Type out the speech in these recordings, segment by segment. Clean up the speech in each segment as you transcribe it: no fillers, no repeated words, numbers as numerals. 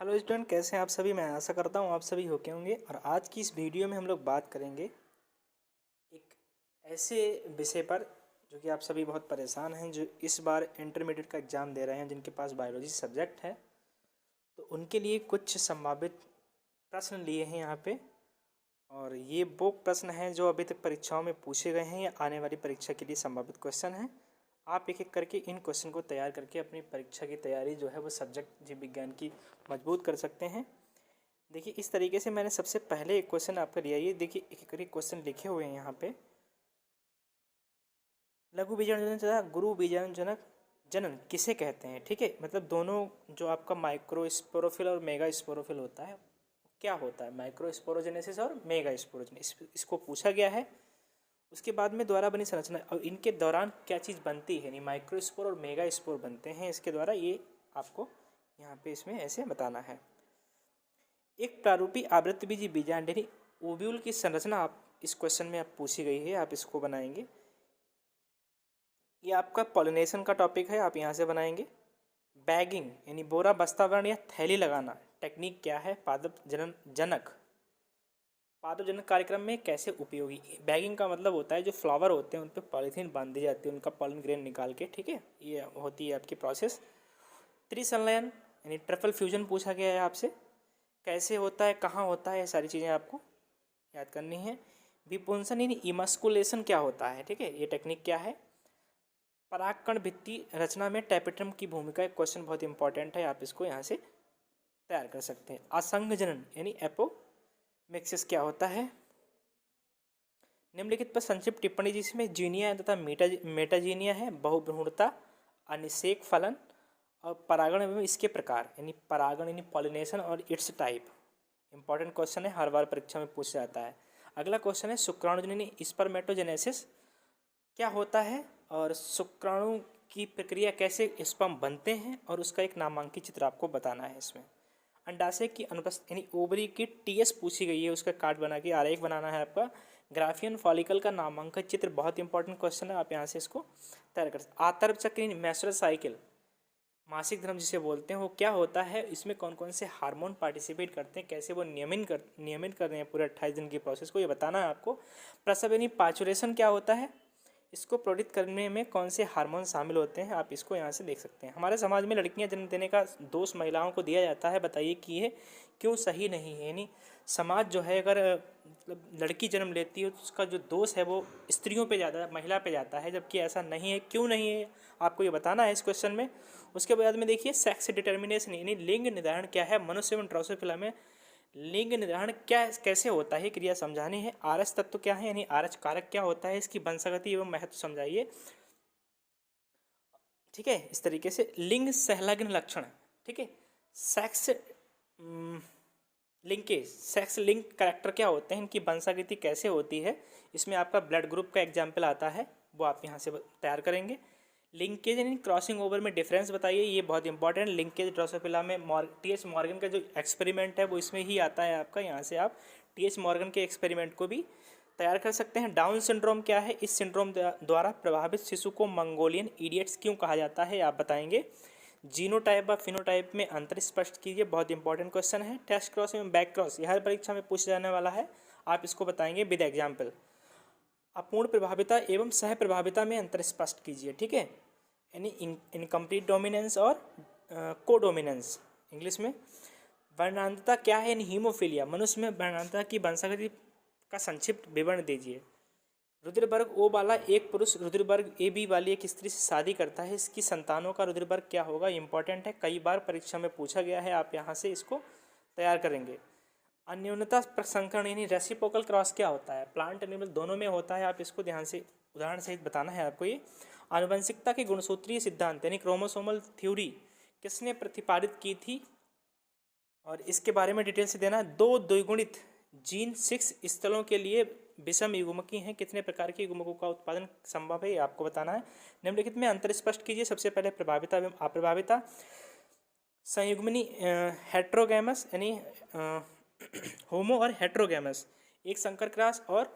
Hello student, कैसे हैं आप सभी। मैं आशा करता हूँ आप सभी होके होंगे। और आज की इस वीडियो में हम लोग बात करेंगे एक ऐसे विषय पर जो कि आप सभी बहुत परेशान हैं, जो इस बार इंटरमीडिएट का एग्ज़ाम दे रहे हैं, जिनके पास बायोलॉजी सब्जेक्ट है। तो उनके लिए कुछ संभावित प्रश्न लिए हैं यहाँ पे। और ये वो प्रश्न हैं जो अभी तक परीक्षाओं में पूछे गए हैं या आने वाली परीक्षा के लिए संभावित क्वेश्चन हैं। आप एक एक करके इन क्वेश्चन को तैयार करके अपनी परीक्षा की तैयारी जो है वो सब्जेक्ट जीव विज्ञान की मजबूत कर सकते हैं। देखिए, इस तरीके से मैंने सबसे पहले एक क्वेश्चन आपका लिया। ये देखिए, एक एक करके क्वेश्चन लिखे हुए हैं यहाँ पे। लघु बीजाणुजनक तथा गुरु बीजाणुजनक जनन किसे कहते हैं। ठीक है, मतलब दोनों जो आपका माइक्रो स्पोरोफिल और मेगा स्पोरोफिल होता है, क्या होता है माइक्रो स्पोरोजेनेसिस और मेगा स्पोरोजेनेसिस, इसको पूछा गया है। उसके बाद में द्वारा बनी संरचना और इनके दौरान क्या चीज़ बनती है, यानी माइक्रो स्पोर और मेगा स्पोर बनते हैं इसके द्वारा। ये आपको यहाँ पे इसमें ऐसे बताना है। एक प्रारूपी आवृत्तबीजी बीजांड यानी ओव्यूल की संरचना आप इस क्वेश्चन में आप पूछी गई है, आप इसको बनाएंगे। ये आपका पॉलिनेशन का टॉपिक है, आप यहाँ से बनाएंगे। बैगिंग यानी बोरा बस्तावरण या थैली लगाना टेक्निक क्या है। पादप जनक कार्यक्रम में कैसे उपयोगी। बैगिंग का मतलब होता है जो फ्लावर होते हैं उन पर पॉलीथीन बांधी जाती है, उनका पॉलन ग्रेन निकाल के। ठीक है, ये होती है आपकी प्रोसेस। त्रिसंलयन यानी ट्रिपल फ्यूजन पूछा गया है आपसे, कैसे होता है, कहाँ होता है, ये सारी चीज़ें आपको याद करनी है। विपुंसन यानी इमस्कुलेशन क्या होता है। ठीक है, ये टेक्निक क्या है। परागकण भित्ति रचना में टैपेट्रम की भूमिका, एक क्वेश्चन बहुत इंपॉर्टेंट है, आप इसको यहाँ से तैयार कर सकते हैं। असंग जनन यानी एपोमिक्सिस क्या होता है। निम्नलिखित पर संक्षिप्त टिप्पणी जिसमें जीनिया तथा मेटाजीनिया है। बहुभ्रूणता, अनिषेक फलन और परागण एवं इसके प्रकार, यानी परागण यानी पॉलिनेशन और इट्स टाइप। इंपॉर्टेंट क्वेश्चन है, हर बार परीक्षा में पूछा जाता है। अगला क्वेश्चन है शुक्राणुजन यानी स्पर्मेटोजेनेसिस क्या होता है और शुक्राणु की प्रक्रिया कैसे स्पर्म बनते हैं, और उसका एक नामांकित चित्र आपको बताना है इसमें। अंडाशय की अनुपस्थिति यानी ओवरी की टीएस पूछी गई है, उसका कार्ड बना के आरेख बनाना है आपका। ग्राफियन फॉलिकल का नामांकित चित्र बहुत इंपॉर्टेंट क्वेश्चन है, आप यहाँ से इसको तैयार कर सकते। आतर्क चक्र मेस्टर साइकिल, मासिक धर्म जिसे बोलते हैं, वो क्या होता है, इसमें कौन कौन से हार्मोन पार्टिसिपेट करते हैं, कैसे वो नियमित कर रहे हैं पूरे 28 दिन की प्रोसेस को, ये बताना है आपको। प्रसव यानी पाचुरेशन क्या होता है, इसको प्रेरित करने में कौन से हार्मोन शामिल होते हैं, आप इसको यहाँ से देख सकते हैं। हमारे समाज में लड़कियां जन्म देने का दोष महिलाओं को दिया जाता है, बताइए कि ये क्यों सही नहीं है। यानी समाज जो है, अगर मतलब लड़की जन्म लेती है तो उसका जो दोष है वो स्त्रियों पे ज़्यादा, महिला पे जाता है, जबकि ऐसा नहीं है। क्यों नहीं है, आपको ये बताना है इस क्वेश्चन में। उसके बाद में देखिए सेक्स डिटर्मिनेशन यानी लिंग निर्धारण क्या है। मनुष्य एवं ड्रोसोफिला में लिंग निर्धारण क्या कैसे होता है, क्रिया समझानी है। आरएच तत्व क्या है यानी आरएच कारक क्या होता है, इसकी वंशागति एवं महत्व समझाइए। ठीक है, इस तरीके से लिंग संलग्न लक्षण। ठीक है, sex linkage, sex link character क्या होते हैं, इनकी वंशागति कैसे होती है। इसमें आपका ब्लड ग्रुप का एग्जाम्पल आता है, वो आप यहाँ से तैयार करेंगे। लिंकेज यानी क्रॉसिंग ओवर में डिफरेंस बताइए, ये बहुत इंपॉर्टेंट। लिंकेज ड्रोसोफिला में टीएच मॉर्गन का जो एक्सपेरिमेंट है वो इसमें ही आता है आपका, यहाँ से आप टीएच मॉर्गन के एक्सपेरिमेंट को भी तैयार कर सकते हैं। डाउन सिंड्रोम क्या है, इस सिंड्रोम द्वारा प्रभावित शिशु को मंगोलियन इडियट्स क्यों कहा जाता है, आप बताएंगे। जीनोटाइप व फिनोटाइप में अंतर स्पष्ट कीजिए, बहुत इंपॉर्टेंट क्वेश्चन है। टेस्ट क्रॉस एवं बैक क्रॉस, यह हर परीक्षा में पूछा जाने वाला है, आप इसको बताएंगे विद एग्जाम्पल। अपूर्ण प्रभाविता एवं सह प्रभाविता में अंतर स्पष्ट कीजिए। ठीक है, यानी इनकम्प्लीट डोमिनेंस और कोडोमिनेंस इंग्लिश में। वर्णांतता क्या है, यानी हीमोफीलिया, मनुष्य में वर्णांतता की वंशागति का संक्षिप्त विवरण दीजिए। रुधिर वर्ग ओ वाला एक पुरुष रुधिर वर्ग ए बी वाली एक स्त्री से शादी करता है, इसकी संतानों का रुधिर वर्ग क्या होगा, इंपॉर्टेंट है, कई बार परीक्षा में पूछा गया है, आप यहाँ से इसको तैयार करेंगे। अन्योन्यता प्रसंकरण यानी रेसिप्रोकल क्रॉस क्या होता है, प्लांट एनिमल दोनों में होता है, आप इसको ध्यान से उदाहरण सहित बताना है आपको। ये आनुवंशिकता के गुणसूत्रीय सिद्धांत यानी क्रोमोसोमल थ्योरी किसने प्रतिपादित की थी, और इसके बारे में डिटेल से देना। दो द्विगुणित जीन 6 स्थलों के लिए विषम युग्मकी हैं, कितने प्रकार के युग्मकों का उत्पादन संभव है, ये आपको बताना है। निम्नलिखित में अंतर स्पष्ट कीजिए। सबसे पहले प्रभाविता एवं अप्रभाविता। संयुग्मनी हेट्रोगैमस यानी होमो और हेट्रोगैमस, एक संकर क्रॉस और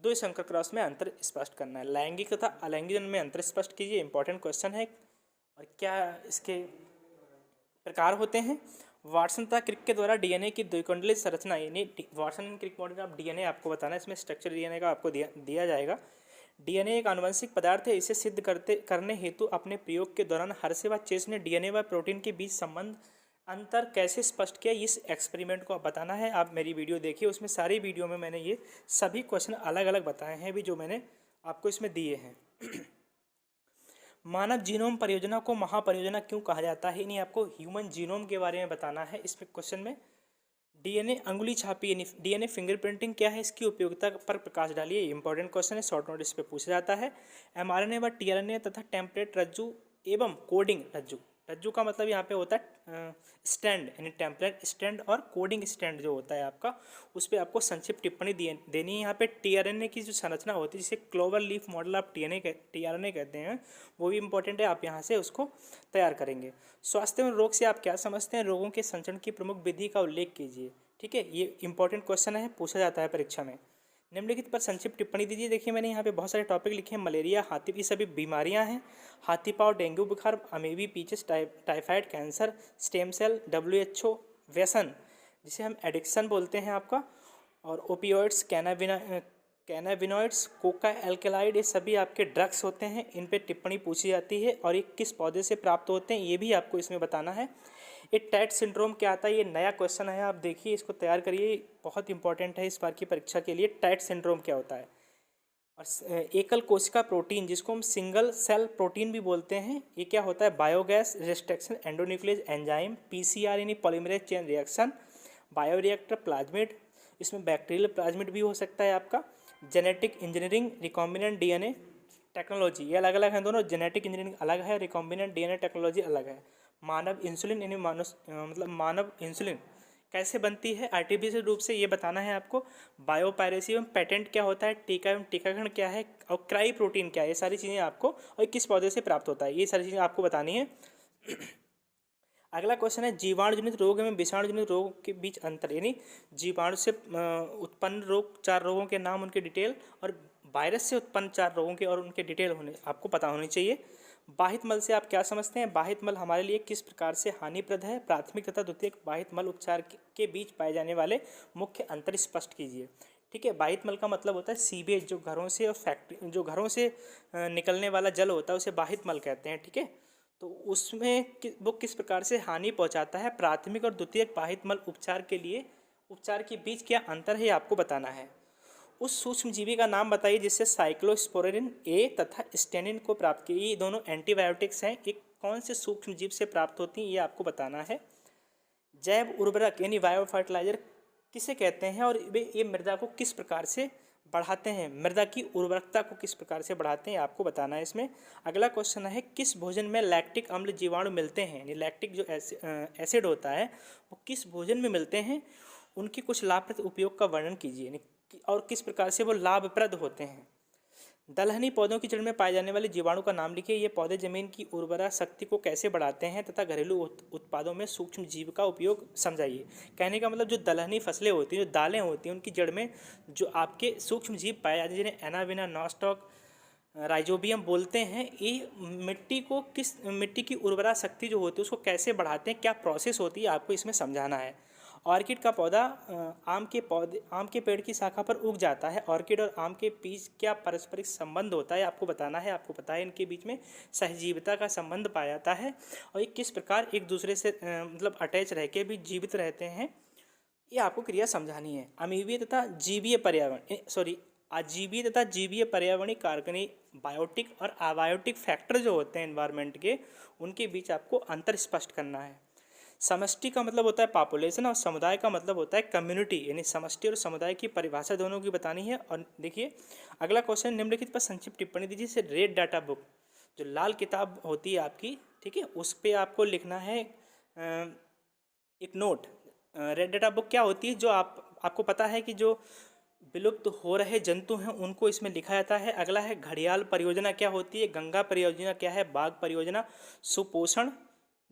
दो संकर क्रॉस में अंतर स्पष्ट करना है। लैंगिक तथा अलैंगिक में अंतर स्पष्ट कीजिए, इंपॉर्टेंट क्वेश्चन है। और क्या इसके प्रकार होते हैं। वाटसन तथा क्रिक के द्वारा डीएनए की द्विकुंडलित संरचना, यानी वाटसन एंड क्रिक मॉडल का आप डीएनए आपको बताना है, इसमें स्ट्रक्चर डीएनए का आपको दिया जाएगा। डीएनए एक आनुवंशिक पदार्थ है, इसे सिद्ध करने हेतु अपने प्रयोग के दौरान हर्षे व चेस ने डीएनए व प्रोटीन के बीच संबंध अंतर कैसे स्पष्ट किया, इस एक्सपेरिमेंट को आप बताना है। आप मेरी वीडियो देखिए, उसमें सारी वीडियो में मैंने ये सभी क्वेश्चन अलग अलग बताए हैं भी, जो मैंने आपको इसमें दिए हैं। मानव जीनोम परियोजना को महापरियोजना क्यों कहा जाता है, यानी आपको ह्यूमन जीनोम के बारे में बताना है इसमें क्वेश्चन में। डीएनए अंगुली छापी यानी डीएनए फिंगरप्रिंटिंग क्या है, इसकी उपयोगिता पर प्रकाश डालिए, इंपॉर्टेंट क्वेश्चन है, शॉर्ट नोट इस पे पूछा जाता है। एमआरएनए व टीआरएनए तथा टेम्पलेट रज्जु एवं कोडिंग रज्जु, रज्जु का मतलब यहाँ पे होता है स्टैंड, यानी टेम्पलेट स्टैंड और कोडिंग स्टैंड जो होता है आपका, उस पर आपको संक्षिप्त टिप्पणी देनी है। यहाँ पे टीआरएनए की जो संरचना होती है, जिसे क्लोवर लीफ मॉडल आप टीआरएनए कहते हैं, वो भी इंपॉर्टेंट है, आप यहाँ से उसको तैयार करेंगे। स्वास्थ्य एवं रोग से आप क्या समझते हैं, रोगों के संचरण की प्रमुख विधि का उल्लेख कीजिए। ठीक है, ये इंपॉर्टेंट क्वेश्चन है, पूछा जाता है परीक्षा में। निम्नलिखित पर संक्षिप्त टिप्पणी दीजिए। देखिए मैंने यहाँ पे बहुत सारे टॉपिक लिखे हैं। मलेरिया, हाथी, ये सभी बीमारियाँ हैं। हाथी पाँव, डेंगू बुखार, अमेबी, पीचिस, typhoid, cancer, stem cell, WHO, व्यसन जिसे हम एडिक्शन बोलते हैं आपका, और ओपियोइड्स, कैनाबिनॉइड्स, कोका एल्केलाइड, ये सभी आपके ड्रग्स होते हैं, इन पे टिप्पणी पूछी जाती है। और ये किस पौधे से प्राप्त होते हैं, ये भी आपको इसमें बताना है। ये टैट सिंड्रोम क्या आता है, ये नया क्वेश्चन है, आप देखिए इसको तैयार करिए, बहुत इंपॉर्टेंट है इस बार की परीक्षा के लिए। टैट सिंड्रोम क्या होता है। और एकल कोशिका प्रोटीन, जिसको हम सिंगल सेल प्रोटीन भी बोलते हैं, ये क्या होता है। Biogas restriction endonuclease enzyme, PCR यानी polymerase chain reaction, bioreactor plasmid, इसमें बैक्टीरियल प्लाज्मिड भी हो सकता है आपका। Genetic engineering, recombinant DNA technology, ये अलग अलग हैं दोनों, जेनेटिक इंजीनियरिंग अलग है, रिकॉम्बिनेंट डीएनए टेक्नोलॉजी अलग है। मानव इंसुलिन यानी मानव इंसुलिन कैसे बनती है आर्टिफिशियल रूप से, ये बताना है आपको। बायोपायरेसी एवं पेटेंट क्या होता है, टीका एवं टीकाकरण क्या है, और क्राई प्रोटीन क्या है, ये सारी चीज़ें आपको, और किस पौधे से प्राप्त होता है, ये सारी चीज़ें आपको बतानी है। अगला क्वेश्चन है जीवाणुजनित रोग एवं विषाणुजनित रोग के बीच अंतर, यानी जीवाणु से उत्पन्न रोग, 4 रोगों के नाम, उनके डिटेल, और वायरस से उत्पन्न 4 रोगों के और उनके डिटेल आपको पता होनी चाहिए। बाहित मल से आप क्या समझते हैं, बाहित मल हमारे लिए किस प्रकार से हानिप्रद है, प्राथमिक तथा द्वितीयक बाहित मल उपचार के बीच पाए जाने वाले मुख्य अंतर स्पष्ट कीजिए। ठीक है, बाहित मल का मतलब होता है सीवेज, जो घरों से और फैक्ट्री, जो घरों से निकलने वाला जल होता है, उसे बाहित मल कहते हैं। ठीक है, तो उसमें वो किस प्रकार से हानि पहुंचाता है, प्राथमिक और द्वितीयक बाहित मल उपचार के बीच क्या अंतर है, आपको बताना है। उस सूक्ष्म जीवी का नाम बताइए जिससे साइक्लोस्पोरेरिन ए तथा स्टेनिन को प्राप्त किया, ये दोनों एंटीबायोटिक्स हैं, एक कौन से सूक्ष्म जीव से प्राप्त होती हैं, ये आपको बताना है। जैव उर्वरक यानी बायो फर्टिलाइजर किसे कहते हैं, और ये मृदा को किस प्रकार से बढ़ाते हैं, मृदा की उर्वरकता को किस प्रकार से बढ़ाते हैं, आपको बताना है इसमें। अगला क्वेश्चन है किस भोजन में लैक्टिक अम्ल जीवाणु मिलते हैं, यानी लैक्टिक जो एसिड होता है वो किस भोजन में मिलते हैं, उनकी कुछ लाभप्रद उपयोग का वर्णन कीजिए, और किस प्रकार से वो लाभप्रद होते हैं। दलहनी पौधों की जड़ में पाए जाने वाले जीवाणु का नाम लिखिए। ये पौधे जमीन की उर्वरा शक्ति को कैसे बढ़ाते हैं तथा घरेलू उत्पादों में सूक्ष्म जीव का उपयोग समझाइए। कहने का मतलब जो दलहनी फसलें होती हैं, जो दालें होती हैं, उनकी जड़ में जो आपके सूक्ष्म जीव पाए जाते हैं, जिन्हें एनाविना, नॉस्टॉक, राइजोबियम बोलते हैं, ये मिट्टी की उर्वरा शक्ति जो होती है उसको कैसे बढ़ाते हैं, क्या प्रोसेस होती है, आपको इसमें समझाना है। ऑर्किड का पौधा आम के पेड़ की शाखा पर उग जाता है। ऑर्किड और आम के बीच क्या पारस्परिक संबंध होता है, आपको बताना है। आपको पता है इनके बीच में सहजीविता का संबंध पाया जाता है, और ये किस प्रकार एक दूसरे से मतलब अटैच रह के भी जीवित रहते हैं, ये आपको क्रिया समझानी है। अमीबीय तथा जीवीय पर्यावरण अजीवीय तथा जीवीय पर्यावरणीय कारकनी, बायोटिक और अबायोटिक फैक्टर जो होते हैं एनवायरनमेंट के, उनके बीच आपको अंतर स्पष्ट करना है। समष्टि का मतलब होता है पॉपुलेशन, और समुदाय का मतलब होता है कम्युनिटी, यानी समष्टि और समुदाय की परिभाषा दोनों की बतानी है। और देखिए अगला क्वेश्चन, निम्नलिखित पर संक्षिप्त टिप्पणी दीजिए। जैसे रेड डाटा बुक, जो लाल किताब होती है आपकी, ठीक है, उस पर आपको लिखना है एक नोट। रेड डाटा बुक क्या होती है, जो आपको पता है कि जो विलुप्त हो रहे जंतु हैं उनको इसमें लिखा जाता है। अगला है घड़ियाल परियोजना क्या होती है, गंगा परियोजना क्या है, बाघ परियोजना, सुपोषण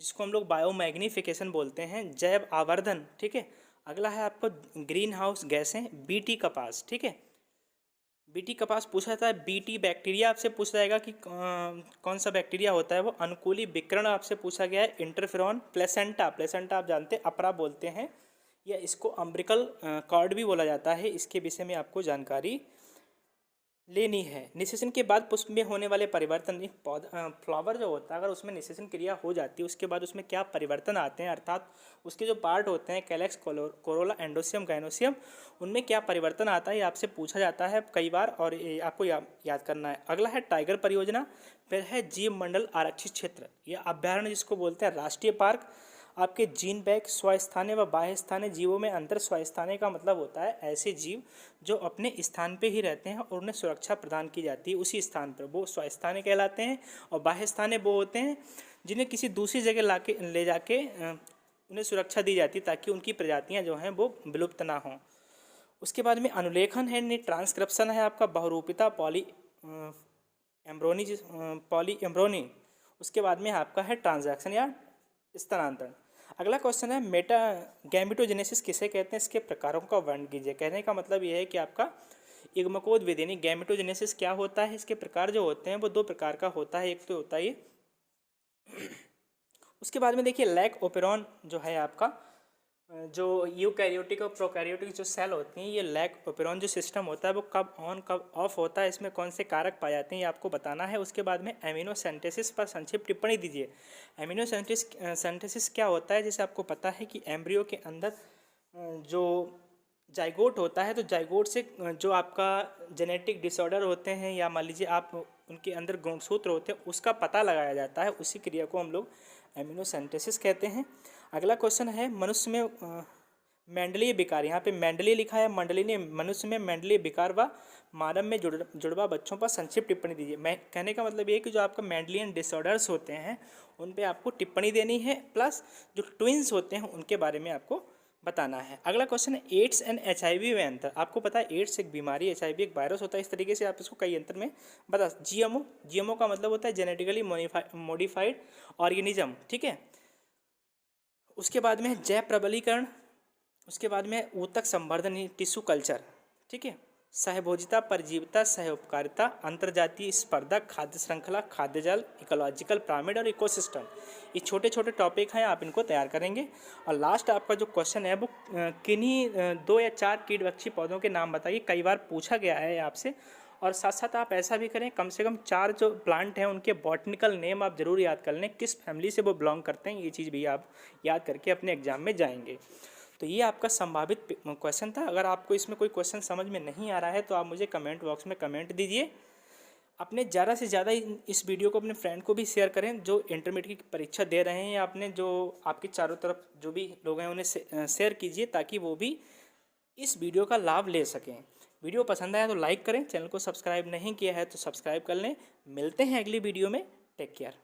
जिसको हम लोग बायोमैग्निफिकेशन बोलते हैं, जैव आवर्धन, ठीक है। अगला है आपको ग्रीन हाउस गैसें, बीटी कपास, ठीक है, बीटी कपास पूछा जाता है। बीटी बैक्टीरिया आपसे पूछा जाएगा कि कौन सा बैक्टीरिया होता है वो। अनुकूली विकर्ण आपसे पूछा गया है। इंटरफेरॉन। प्लेसेंटा, प्लेसेंटा आप जानते हैं अपरा बोलते हैं, या इसको अम्ब्रिकल कॉर्ड भी बोला जाता है। इसके विषय में आपको जानकारी लेनी है। निषेचन के बाद पुष्प में होने वाले परिवर्तन, पौधा फ्लावर जो होता है अगर उसमें निषेचन क्रिया हो जाती है उसके बाद उसमें क्या परिवर्तन आते हैं, अर्थात उसके जो पार्ट होते हैं कैलेक्स, कोरोला, एंडोसियम, गाइनोसियम, उनमें क्या परिवर्तन आता है ये आपसे पूछा जाता है कई बार और ये आपको याद करना है। अगला है टाइगर परियोजना, फिर है जीव मंडल आरक्षित क्षेत्र, यह अभ्यारण्य जिसको बोलते हैं राष्ट्रीय पार्क। आपके जीन बैंक, स्वस्थानीय व बाह्य स्थानीय जीवों में अंतर। स्वस्थानीय का मतलब होता है ऐसे जीव जो अपने स्थान पे ही रहते हैं और उन्हें सुरक्षा प्रदान की जाती है उसी स्थान पर, वो स्वस्थानीय कहलाते हैं। और बाह्य स्थानीय वो होते हैं जिन्हें किसी दूसरी जगह ले जाके उन्हें सुरक्षा दी जाती है ताकि उनकी प्रजातियाँ जो हैं वो विलुप्त ना हों। उसके बाद में अनुलेखन है, ट्रांसक्रिप्शन है आपका, बहुरूपिता, पॉली एम्ब्रोनी। उसके बाद में आपका है ट्रांजैक्शन या स्थानांतरण। अगला क्वेश्चन है मेटा गैमेटोजेनेसिस किसे कहते हैं, इसके प्रकारों का वर्णन कीजिए। कहने का मतलब यह है कि आपका युग्मकोद विधि यानी गैमेटोजेनेसिस क्या होता है, इसके प्रकार जो होते हैं वो दो प्रकार का होता है। एक तो होता है ये उसके बाद में देखिए लैक ओपेरॉन जो है आपका, जो यूकैरियोटिक और प्रोकैरियोटिक जो सेल होती हैं, ये लैक ओपेरॉन जो सिस्टम होता है वो कब ऑन कब ऑफ होता है, इसमें कौन से कारक पाए जाते हैं ये आपको बताना है। उसके बाद में एमिनो सिंथेसिस पर संक्षिप्त टिप्पणी दीजिए। एमिनो सिंथेसिस क्या होता है, जैसे आपको पता है कि एम्ब्रियो के अंदर जो जाइगोट होता है तो जाइगोट से जो आपका जेनेटिक डिसऑर्डर होते हैं या मान लीजिए आप उनके अंदर गुणसूत्र होते हैं उसका पता लगाया जाता है, उसी क्रिया को हम लोग एमिनो सिंथेसिस कहते हैं। अगला क्वेश्चन है मनुष्य में मेंडलीय विकार, यहाँ पे मेंडलीय लिखा है, मंडली ने मनुष्य में मेंडलीय विकार व मानव में जुड़वा बच्चों पर संक्षिप्त टिप्पणी दीजिए। मैं कहने का मतलब ये है कि जो आपका मेंडलियन डिसऑर्डर्स होते हैं उन पे आपको टिप्पणी देनी है, प्लस जो ट्विंस होते हैं उनके बारे में आपको बताना है। अगला क्वेश्चन है एड्स एंड HIV में अंतर। आपको पता है एड्स एक बीमारी, HIV एक वायरस होता है, इस तरीके से आप इसको कई अंतर में बता। GMO का मतलब होता है जेनेटिकली मॉडिफाइड ऑर्गेनिज्म, ठीक है। उसके बाद में जैव प्रबलीकरण, उसके बाद में ऊतक संवर्धन टिश्यू कल्चर, ठीक है। सहभोजिता, परजीविता, सहउपकारिता, अंतर्जातीय स्पर्धा, खाद्य श्रृंखला, खाद्य जल, इकोलॉजिकल पिरामिड और इकोसिस्टम, ये छोटे छोटे टॉपिक हैं, आप इनको तैयार करेंगे। और लास्ट आपका जो क्वेश्चन है वो किन्हीं 2 या 4 कीटभक्षी पौधों के नाम बताइए, कई बार पूछा गया है आपसे। और साथ साथ आप ऐसा भी करें कम से कम 4 जो प्लांट हैं उनके बॉटनिकल नेम आप जरूर याद कर लें, किस फैमिली से वो बिलोंग करते हैं, ये चीज़ भी आप याद करके अपने एग्जाम में जाएंगे। तो ये आपका संभावित क्वेश्चन था। अगर आपको इसमें कोई क्वेश्चन समझ में नहीं आ रहा है तो आप मुझे कमेंट बॉक्स में कमेंट दीजिए। अपने ज़्यादा से ज़्यादा इस वीडियो को अपने फ्रेंड को भी शेयर करें जो इंटरमीडिएट की परीक्षा दे रहे हैं, या अपने जो आपके चारों तरफ जो भी लोग हैं उन्हें शेयर कीजिए ताकि वो भी इस वीडियो का लाभ ले सकें। वीडियो पसंद आया तो लाइक करें, चैनल को सब्सक्राइब नहीं किया है तो सब्सक्राइब कर लें। मिलते हैं अगली वीडियो में, टेक केयर।